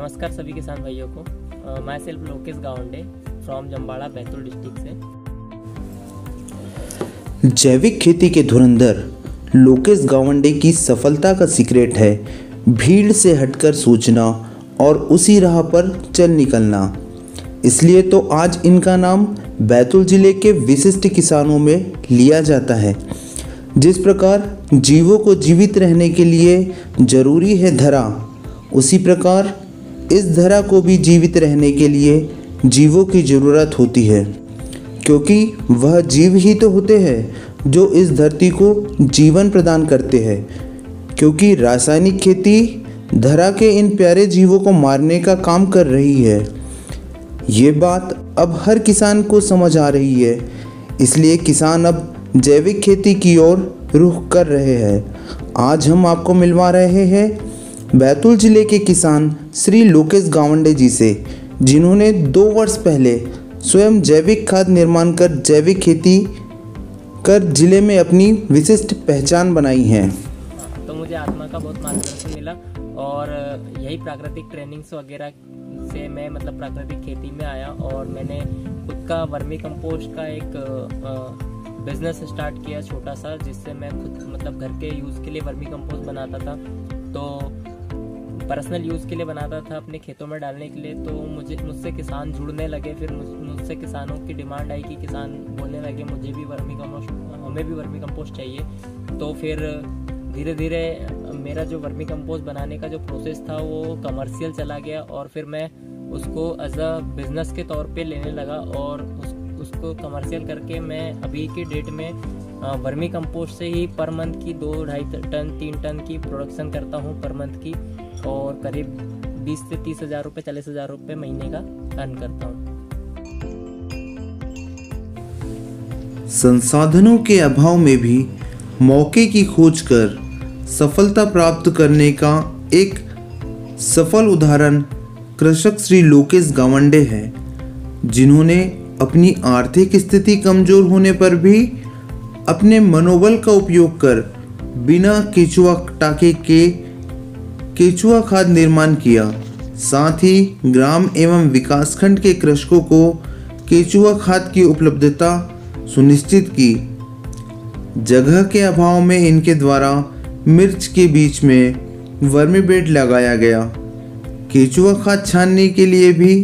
नमस्कार सभी किसान भाइयों को। Myself Lokesh Gawande from Jambada Betul district से। जैविक खेती के धुरंधर लोकेश गावंडे की सफलता का सीक्रेट है भीड़ से हटकर सोचना और उसी राह पर चल निकलना। इसलिए तो आज इनका नाम बैतूल जिले के विशिष्ट किसानों में लिया जाता है। जिस प्रकार जीवों को जीवित रहने के लिए जरूरी है धरा, उसी प्रकार इस धरा को भी जीवित रहने के लिए जीवों की ज़रूरत होती है, क्योंकि वह जीव ही तो होते हैं जो इस धरती को जीवन प्रदान करते हैं। क्योंकि रासायनिक खेती धरा के इन प्यारे जीवों को मारने का काम कर रही है। ये बात अब हर किसान को समझ आ रही है, इसलिए किसान अब जैविक खेती की ओर रुख कर रहे हैं। आज हम आपको मिलवा रहे हैं बैतूल जिले के किसान श्री लोकेश गावंडे जी से, जिन्होंने 2 वर्ष पहले स्वयं जैविक खाद निर्माण कर जैविक खेती कर जिले में अपनी विशिष्ट पहचान बनाई है। तो मुझे आत्मा का बहुत मार्गदर्शन मिला और यही प्राकृतिक ट्रेनिंग्स वगैरह से मैं प्राकृतिक खेती में आया और मैंने खुद का वर्मी कंपोस्ट का एक बिजनेस स्टार्ट किया छोटा सा, जिससे मैं खुद घर के यूज़ के लिए वर्मी कंपोस्ट बनाता था। तो पर्सनल यूज़ के लिए बनाता था अपने खेतों में डालने के लिए। तो मुझसे किसान जुड़ने लगे, फिर मुझसे किसानों की डिमांड आई कि किसान बोलने लगे हमें भी वर्मी कंपोस्ट चाहिए। तो फिर धीरे धीरे मेरा जो वर्मी कंपोस्ट बनाने का जो प्रोसेस था वो कमर्शियल चला गया और फिर मैं उसको एज अ बिज़नेस के तौर पे लेने लगा और उसको कमर्शियल करके मैं अभी की डेट में वर्मी कंपोस्ट से ही पर मंथ की 2-2.5 टन 3 टन की प्रोडक्शन करता हूँ पर मंथ की, और करीब 20 से 30 हज़ार रुपये 40 हज़ार रुपये महीने का अर्न करता हूँ। संसाधनों के अभाव में भी मौके की खोज कर सफलता प्राप्त करने का एक सफल उदाहरण कृषक श्री लोकेश गावंडे है, जिन्होंने अपनी आर्थिक स्थिति कमजोर होने पर भी अपने मनोबल का उपयोग कर बिना केचुआ टाके के केचुआ खाद निर्माण किया। साथ ही ग्राम एवं विकासखंड के कृषकों को केचुआ खाद की उपलब्धता सुनिश्चित की। जगह के अभाव में इनके द्वारा मिर्च के बीच में वर्मी बेड लगाया गया। केचुआ खाद छानने के लिए भी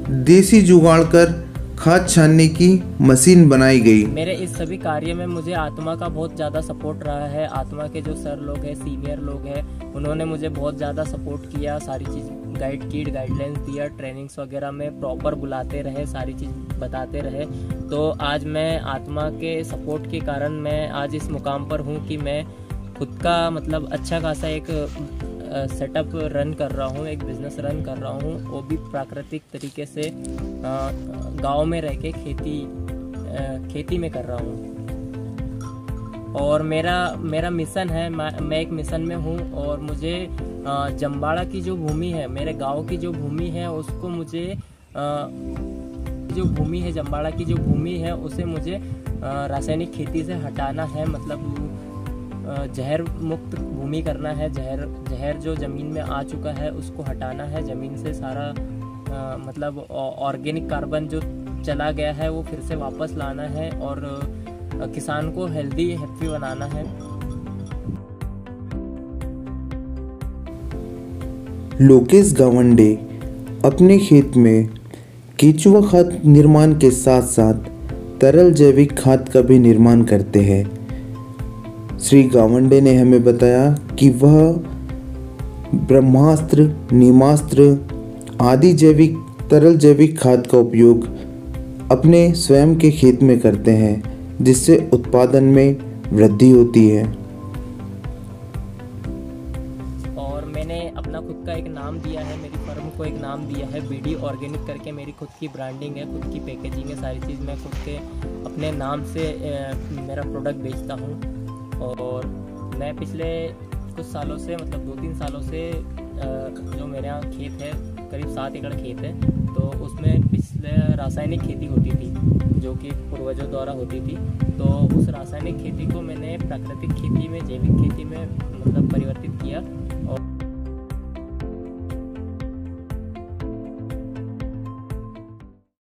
देसी जुगाड़ कर खाद छानने की मशीन बनाई गई। मेरे इस सभी कार्य में मुझे आत्मा का बहुत ज़्यादा सपोर्ट रहा है। आत्मा के जो सर लोग हैं, सीनियर लोग हैं, उन्होंने मुझे बहुत ज़्यादा सपोर्ट किया, सारी चीज़ गाइडलाइंस दिया, ट्रेनिंग्स वगैरह में प्रॉपर बुलाते रहे, सारी चीज़ बताते रहे। तो आज मैं आत्मा के सपोर्ट के कारण मैं आज इस मुकाम पर हूँ कि मैं खुद का अच्छा खासा एक सेटअप रन कर रहा हूँ, एक बिज़नेस रन कर रहा हूँ, वो भी प्राकृतिक तरीके से गांव में रह के खेती में कर रहा हूँ। और मेरा मिशन है, मैं एक मिशन में हूँ और मुझे जम्बाड़ा की जो भूमि है, मेरे गांव की जो भूमि है, उसको मुझे जो भूमि है जम्बाड़ा की जो भूमि है उसे मुझे रासायनिक खेती से हटाना है। जहर मुक्त भूमि करना है। जहर जो ज़मीन में आ चुका है उसको हटाना है ज़मीन से। सारा ऑर्गेनिक कार्बन जो चला गया है वो फिर से वापस लाना है और किसान को हैप्पी बनाना है। लोकेश गावंडे अपने खेत में केचुआ खाद निर्माण के साथ साथ तरल जैविक खाद का भी निर्माण करते हैं। श्री गावंडे ने हमें बताया कि वह ब्रह्मास्त्र, नीमास्त्र आदि तरल जैविक खाद का उपयोग अपने स्वयं के खेत में करते हैं, जिससे उत्पादन में वृद्धि होती है। और मैंने अपना खुद का एक नाम दिया है, मेरी फर्म को एक नाम दिया है BD ऑर्गेनिक करके। मेरी खुद की ब्रांडिंग है, खुद की पैकेजिंग है, सारी चीज़ मैं खुद के अपने नाम से मेरा प्रोडक्ट बेचता हूँ। और मैं पिछले कुछ सालों से 2-3 सालों से जो मेरे यहाँ खेत है, करीब 7 एकड़ खेत है, तो उसमें पिछले रासायनिक खेती होती थी जो कि पूर्वजों द्वारा होती थी। तो उस रासायनिक खेती को मैंने प्राकृतिक खेती में, जैविक खेती में परिवर्तित किया और